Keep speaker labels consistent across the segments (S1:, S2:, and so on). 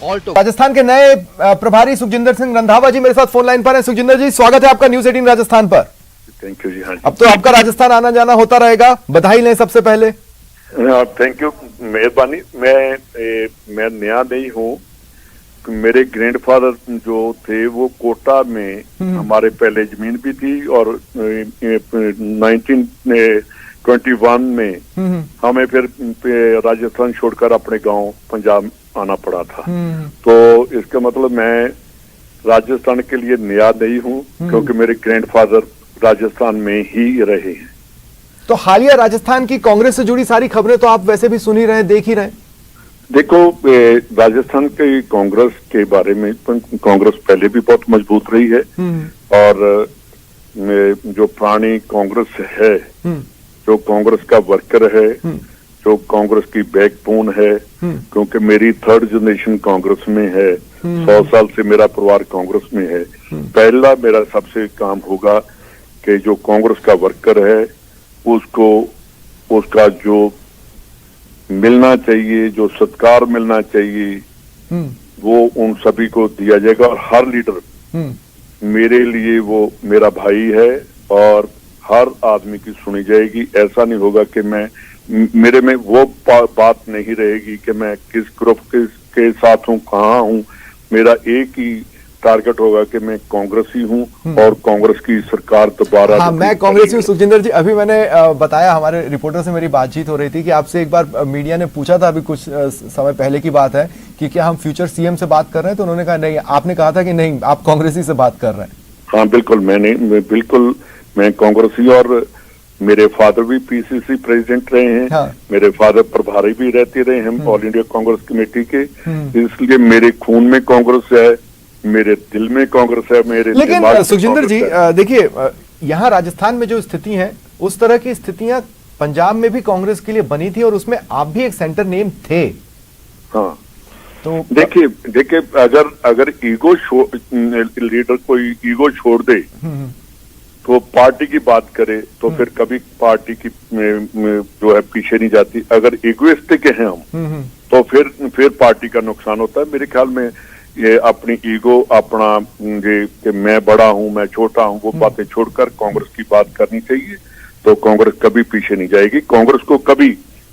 S1: Alto.
S2: Rajasthan के नए प्रभारी सुखजिंदर सिंह रंधावा जी मेरे साथ फोन लाइन पर हैं। सुखजिंदर जी, स्वागत है आपका न्यूज 18 राजस्थान पर।
S3: थैंक यू जी। हाँ जी,
S2: अब तो आपका राजस्थान आना जाना होता रहेगा, बधाई लें सबसे पहले।
S3: थैंक यू, मेहरबानी। मैं नया नहीं हूँ। मेरे ग्रैंडफादर जो थे वो कोटा में, हमारे पहले जमीन भी थी और 1921 में हमें फिर राजस्थान छोड़कर अपने गांव पंजाब आना पड़ा था। तो इसका मतलब मैं राजस्थान के लिए नया नहीं हूँ, क्योंकि मेरे ग्रैंडफादर राजस्थान में ही रहे हैं।
S2: तो हालिया राजस्थान की कांग्रेस से जुड़ी सारी खबरें तो आप वैसे भी सुन ही रहे, देख ही रहे।
S3: देखो, राजस्थान के कांग्रेस के बारे में, कांग्रेस पहले भी बहुत मजबूत रही है और जो पुरानी कांग्रेस है, जो कांग्रेस का वर्कर है, जो कांग्रेस की बैकबोन है, क्योंकि मेरी 3rd जनरेशन कांग्रेस में है, 100 साल से मेरा परिवार कांग्रेस में है। पहला मेरा सबसे काम होगा कि जो कांग्रेस का वर्कर है उसको उसका जो मिलना चाहिए, जो सत्कार मिलना चाहिए, वो उन सभी को दिया जाएगा। और हर लीडर मेरे लिए वो मेरा भाई है और हर आदमी की सुनी जाएगी। ऐसा नहीं होगा कि मेरे में वो बात नहीं रहेगी कि मैं किस ग्रुप के साथ हूँ, कहाँ हूँ। मेरा एक ही टारगेट होगा कि मैं कांग्रेसी हूँ और कांग्रेस की सरकार दोबारा।
S2: हाँ, मैं कांग्रेसी हूँ सुखजिंदर जी। अभी मैंने बताया, हमारे रिपोर्टर से मेरी बातचीत हो रही थी कि आपसे एक बार मीडिया ने पूछा था, अभी कुछ समय पहले की बात है, कि क्या हम फ्यूचर सीएम से बात कर रहे हैं, तो उन्होंने कहा नहीं। आपने कहा था कि नहीं, आप कांग्रेसी से बात कर रहे हैं।
S3: हाँ बिल्कुल, मैं कांग्रेसी, और मेरे फादर भी पीसीसी प्रेसिडेंट रहे हैं। हाँ। मेरे फादर प्रभारी भी रहते रहे हैं ऑल इंडिया कांग्रेस कमेटी के। इसलिए मेरे खून में कांग्रेस है, मेरे दिल में कांग्रेस है, मेरे।
S2: लेकिन सुखजिंदर जी देखिए, यहाँ राजस्थान में जो स्थिति है, उस तरह की स्थितियां पंजाब में भी कांग्रेस के लिए बनी थी और उसमें आप भी एक सेंटर नेम थे।
S3: हाँ,
S2: तो
S3: देखिए अगर ईगो लीडर कोई ईगो छोड़ दे तो पार्टी की बात करे तो फिर कभी पार्टी की जो है पीछे नहीं जाती। अगर इगोइस्टिक हैं हम तो फिर पार्टी का नुकसान होता है। मेरे ख्याल में ये अपनी ईगो, अपना ये कि मैं बड़ा हूं, मैं छोटा हूं, वो बातें छोड़कर कांग्रेस की बात करनी चाहिए। तो कांग्रेस कभी पीछे नहीं जाएगी। कांग्रेस को कभी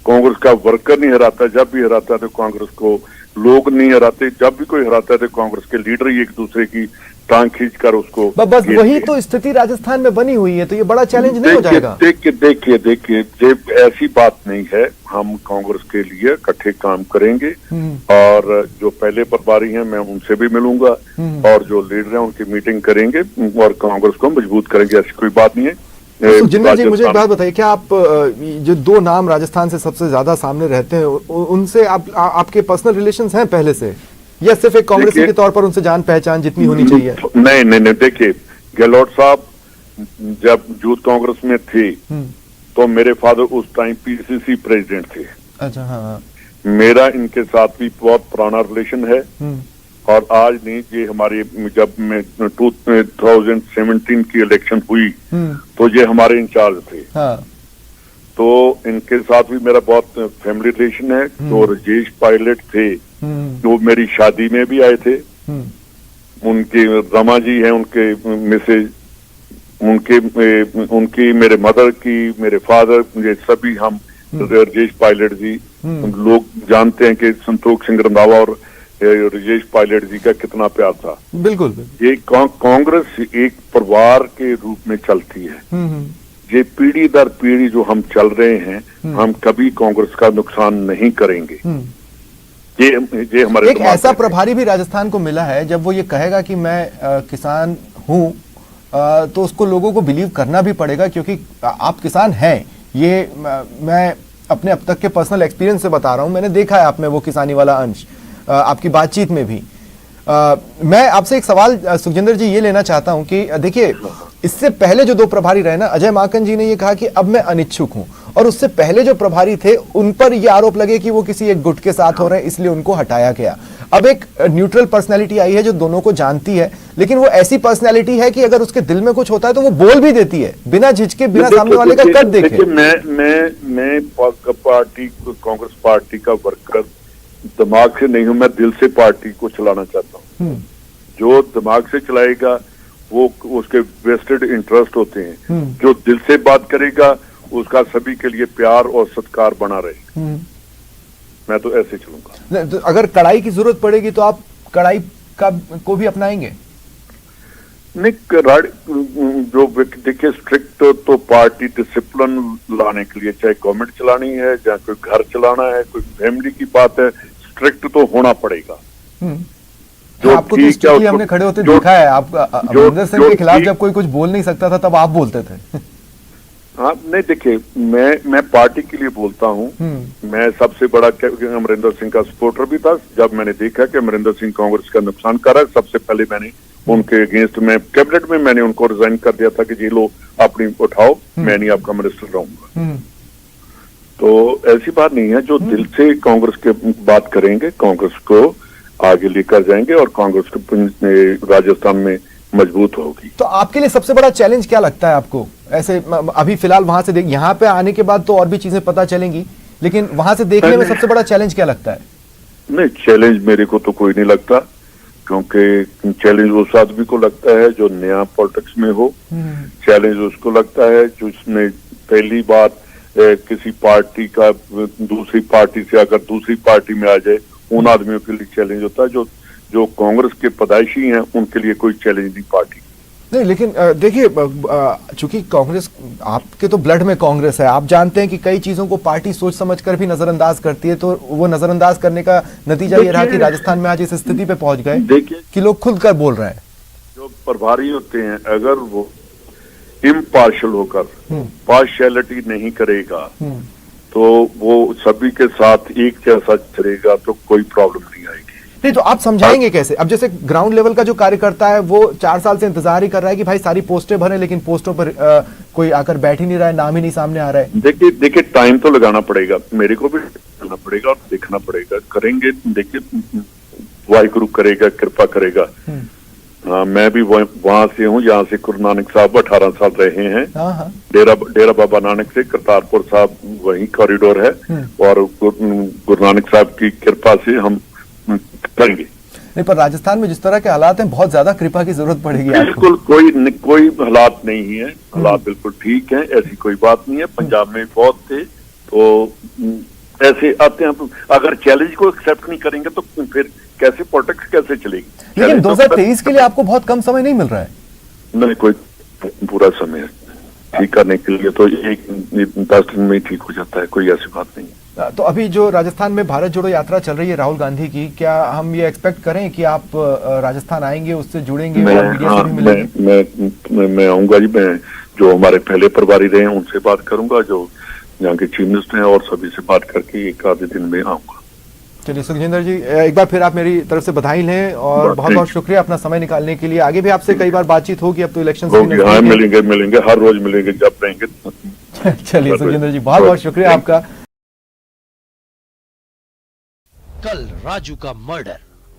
S3: कांग्रेस का वर्कर नहीं हराता। जब भी हराता है तो कांग्रेस को लोग नहीं हराते। जब भी कोई हराता है तो कांग्रेस के लीडर ही एक दूसरे की टांग खींचकर उसको।
S2: बस वही तो स्थिति राजस्थान में बनी हुई है, तो ये बड़ा चैलेंज नहीं हो जाएगा?
S3: देखिए, ऐसी बात नहीं है। हम कांग्रेस के लिए इकट्ठे काम करेंगे और जो पहले प्रभारी हैं मैं उनसे भी मिलूंगा और जो लीडर हैं उनकी मीटिंग करेंगे और कांग्रेस को मजबूत करेंगे। ऐसी कोई बात नहीं है।
S2: सुखजिंदर जी, मुझे एक बात बताइए, क्या आप जो 2 नाम राजस्थान से सबसे ज्यादा सामने रहते हैं, उनसे आपके पर्सनल रिलेशंस हैं पहले से, या सिर्फ एक कांग्रेसी के तौर पर उनसे जान पहचान जितनी होनी चाहिए?
S3: नहीं, देखिए, गहलोत साहब जब यूथ कांग्रेस में थे तो मेरे फादर उस टाइम पीसीसी प्रेसिडेंट थे। अच्छा। हाँ। मेरा इनके साथ भी बहुत पुराना रिलेशन है और आज नहीं, ये हमारे जब में 2017 की इलेक्शन हुई तो ये हमारे इंचार्ज थे। हाँ। तो इनके साथ भी मेरा बहुत फैमिली रिलेशन है। तो राजेश पायलट थे जो मेरी शादी में भी आए थे। उनके रमा जी हैं, उनके मिसेज, उनकी मेरे मदर की, मेरे फादर, मुझे सभी हम राजेश पायलट जी, लोग जानते हैं कि संतोष सिंह रंधावा और राजेश पायलट जी का कितना प्यार था। बिल्कुल। ये कांग्रेस एक परिवार के रूप में चलती है। ये पीढ़ी दर पीढ़ी जो हम चल रहे हैं, हम कभी कांग्रेस का नुकसान नहीं करेंगे। ये हमारे
S2: एक ऐसा प्रभारी भी राजस्थान को मिला है, जब वो ये कहेगा कि मैं किसान हूं, तो उसको लोगों को बिलीव करना भी पड़ेगा, क्योंकि आप किसान हैं। ये मैं अपने अब तक के पर्सनल एक्सपीरियंस से बता रहा हूं, मैंने देखा है आप में वो किसानी वाला अंश आपकी बातचीत में भी। मैं आपसे एक सवाल सुखजिंदर जी ये लेना चाहता हूं कि देखिए, इससे पहले जो 2 प्रभारी रहे ना, अजय माकन जी ने ये कहा कि अब मैं अनिच्छुक हूं, और उससे पहले जो प्रभारी थे उन पर ये आरोप लगे कि वो किसी एक गुट के साथ हो रहे हैं, इसलिए उनको हटाया गया। अब एक न्यूट्रल पर्सनैलिटी आई है जो दोनों को जानती है, लेकिन वो ऐसी पर्सनैलिटी है कि अगर उसके दिल में कुछ होता है तो वो बोल भी देती है, बिना झिझके, बिना सामने वाले का कद देखे।
S3: मैं पार्टी, कांग्रेस पार्टी का वर्कर दिमाग से नहीं हूं, मैं दिल से पार्टी को चलाना चाहता हूं। जो दिमाग से चलाएगा वो उसके वेस्टेड इंटरेस्ट होते हैं। जो दिल से बात करेगा उसका सभी के लिए प्यार और सत्कार बना रहे। मैं तो ऐसे चलूंगा।
S2: तो अगर कड़ाई की जरूरत पड़ेगी तो आप कड़ाई का को भी अपनाएंगे?
S3: नहीं, जो देखिए स्ट्रिक्ट तो पार्टी डिसिप्लिन लाने के लिए, चाहे गवर्नमेंट चलानी है, चाहे कोई घर चलाना है, कोई फैमिली की बात है, स्ट्रिक्ट तो होना पड़ेगा।
S2: जो आपको तो स्ट्रिक्टली हमने खड़े होते देखा है। आप अमरिंदर सिंह के खिलाफ जब कोई कुछ बोल नहीं सकता था तब आप बोलते थे।
S3: हाँ, नहीं देखिए, मैं पार्टी के लिए बोलता हूँ। मैं सबसे बड़ा अमरिंदर सिंह का सपोर्टर भी था। जब मैंने देखा कि अमरिंदर सिंह कांग्रेस का नुकसान कर रहा है, सबसे पहले मैंने उनके अगेंस्ट में कैबिनेट में मैंने उनको रिजाइन कर दिया था कि जी लो अपनी उठाओ, मैं नहीं आपका मिनिस्टर रहूंगा। तो ऐसी बात नहीं है। जो दिल से कांग्रेस के बात करेंगे, कांग्रेस को आगे लेकर जाएंगे और कांग्रेस को राजस्थान में मजबूत होगी।
S2: तो आपके लिए सबसे बड़ा चैलेंज क्या लगता है आपको? ऐसे अभी फिलहाल वहां से यहाँ पे आने के बाद तो और भी चीजें पता चलेंगी, लेकिन वहां से देखने में सबसे बड़ा चैलेंज क्या लगता है?
S3: नहीं, चैलेंज मेरे को तो कोई नहीं लगता, क्योंकि चैलेंज उस आदमी को लगता है जो नया पॉलिटिक्स में हो। चैलेंज उसको लगता है जो उसने पहली बार किसी पार्टी का दूसरी पार्टी से अगर दूसरी पार्टी में आ जाए, उन आदमियों के लिए चैलेंज होता है। जो कांग्रेस के पैदाइशी हैं उनके लिए कोई चैलेंज नहीं पार्टी
S2: नहीं। लेकिन देखिए, चूंकि कांग्रेस आपके तो ब्लड में कांग्रेस है, आप जानते हैं कि कई चीजों को पार्टी सोच समझकर भी नजरअंदाज करती है। तो वो नजरअंदाज करने का नतीजा ये रहा कि राजस्थान में आज इस स्थिति पे पहुंच गए। देखिए कि लोग खुलकर बोल रहे हैं।
S3: जो प्रभारी होते हैं, अगर वो इम्पार्शियल होकर पार्शियलिटी नहीं करेगा तो वो सभी के साथ एक जैसा चलेगा तो कोई प्रॉब्लम नहीं आएगी।
S2: नहीं, तो आप समझाएंगे कैसे? अब जैसे ग्राउंड लेवल का जो कार्यकर्ता है वो 4 साल से इंतजार ही कर रहा है कि भाई सारी पोस्टें भरें, लेकिन पोस्टों पर कोई आकर बैठ ही नहीं रहा है, नाम ही नहीं सामने आ रहा है।
S3: देखिए टाइम तो लगाना पड़ेगा, मेरे को भी करना पड़ेगा और देखना पड़ेगा। करेंगे, देखिए वाहिगुरु करेगा, कृपा करेगा। मैं भी वहां से हूँ जहाँ से गुरु नानक साहब 18 साल रहे हैं। डेरा बाबा नानक से करतारपुर साहब वही कॉरिडोर है, और गुरु नानक साहब की कृपा से हम करेंगे।
S2: नहीं, पर राजस्थान में जिस तरह के हालात हैं, बहुत ज्यादा कृपा की जरूरत पड़ेगी।
S3: बिल्कुल कोई हालात नहीं है, हालात बिल्कुल ठीक है, ऐसी कोई बात नहीं है। पंजाब में बहुत थे तो ऐसे आते हैं। अगर चैलेंज को एक्सेप्ट नहीं करेंगे तो फिर कैसे पॉलिटिक्स कैसे चलेगी?
S2: लेकिन 2023 के लिए आपको बहुत कम समय नहीं मिल रहा है।
S3: नहीं, कोई पूरा समय है ठीक करने के लिए, तो 10 दिन में ही ठीक हो जाता है, कोई ऐसी बात नहीं है।
S2: तो अभी जो राजस्थान में भारत जोड़ो यात्रा चल रही है राहुल गांधी की, क्या हम ये एक्सपेक्ट करें कि आप राजस्थान आएंगे, उससे जुड़ेंगे और मीडिया से भी मिलेंगे?
S3: मैं आऊंगा जी। मैं जो हमारे पहले प्रभारी रहे हैं उनसे बात करूंगा, जो यहाँ के चीफ मिनिस्टर हैं, और सभी से बात करके एक आधे दिन में आऊंगा।
S2: चलिए सुखजिंदर जी, एक बार फिर आप मेरी तरफ से बधाई लें और बहुत बहुत शुक्रिया अपना समय निकालने के लिए। आगे भी आपसे कई बार बातचीत होगी, अब तो इलेक्शन
S3: मिलेंगे, हर रोज मिलेंगे जब रहेंगे।
S2: चलिए सुखजिंदर जी, बहुत बहुत शुक्रिया आपका।
S1: कल राजू का मर्डर,